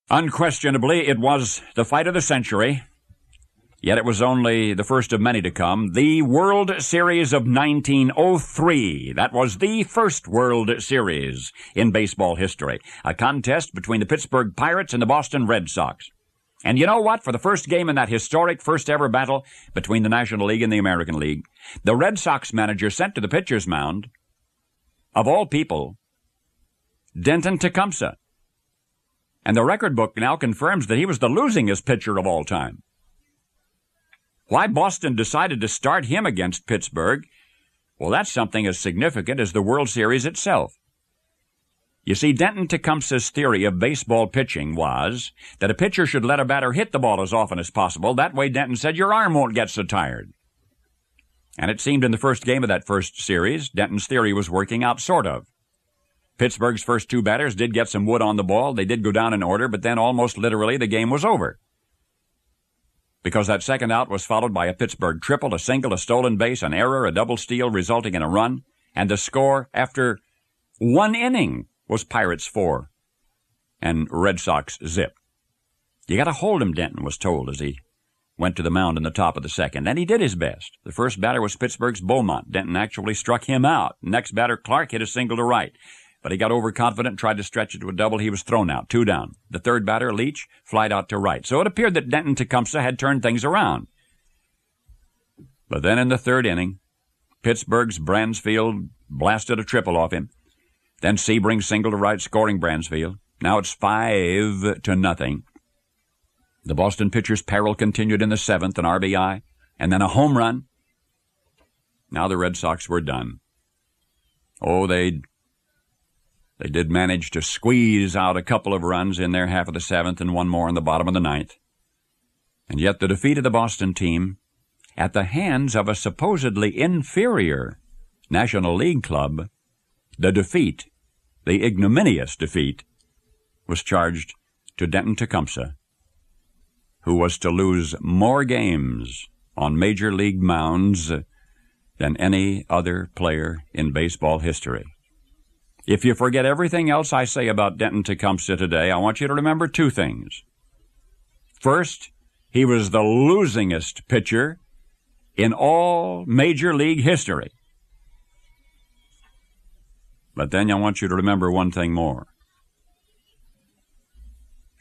Unquestionably, it was the fight of the century, yet it was only the first of many to come. The World Series of 1903. That was the first World Series in baseball history. A contest between the Pittsburgh Pirates and the Boston Red Sox. And you know what? For the first game in that historic first-ever battle between the National League and the American League, the Red Sox manager sent to the pitcher's mound, of all people, Denton Tecumseh. And the record book now confirms that he was the losingest pitcher of all time. Why Boston decided to start him against Pittsburgh, well, that's something as significant as the World Series itself. You see, Denton Tecumseh's theory of baseball pitching was that a pitcher should let a batter hit the ball as often as possible. That way, Denton said, your arm won't get so tired. And it seemed in the first game of that first series, Denton's theory was working out, sort of. Pittsburgh's first two batters did get some wood on the ball. They did go down in order, but then almost literally the game was over. Because that second out was followed by a Pittsburgh triple, a single, a stolen base, an error, a double steal resulting in a run, and the score after one inning was Pirates 4 and Red Sox zip. You got to hold him, Denton was told as he went to the mound in the top of the second, and he did his best. The first batter was Pittsburgh's Beaumont. Denton actually struck him out. Next batter, Clark, hit a single to right. But he got overconfident, tried to stretch it to a double. He was thrown out, 2 down. The third batter, Leach, flied out to right. So it appeared that Denton Tecumseh had turned things around. But then in the third inning, Pittsburgh's Bransfield blasted a triple off him. Then Sebring singled to right, scoring Bransfield. Now it's 5-0. The Boston pitcher's peril continued in the seventh, an RBI, and then a home run. Now the Red Sox were done. Oh, they did manage to squeeze out a couple of runs in their half of the seventh and one more in the bottom of the ninth. And yet the defeat of the Boston team at the hands of a supposedly inferior National League club, the ignominious defeat, was charged to Denton Tecumseh, who was to lose more games on Major League mounds than any other player in baseball history. If you forget everything else I say about Denton Tecumseh today, I want you to remember 2 things. First, he was the losingest pitcher in all Major League history. But then I want you to remember one thing more.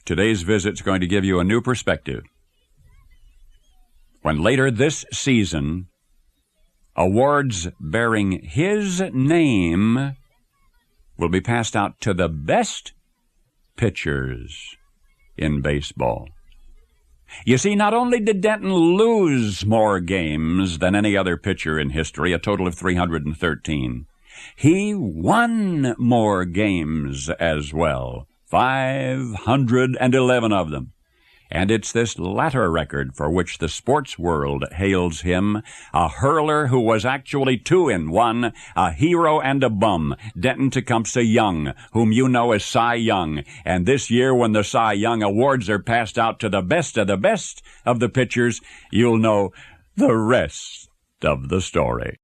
Today's visit's going to give you a new perspective. When later this season, awards bearing his name will be passed out to the best pitchers in baseball. You see, not only did Denton lose more games than any other pitcher in history, a total of 313, he won more games as well, 511 of them. And it's this latter record for which the sports world hails him, a hurler who was actually 2-in-1, a hero and a bum, Denton Tecumseh Young, whom you know as Cy Young. And this year, when the Cy Young awards are passed out to the best of the pitchers, you'll know the rest of the story.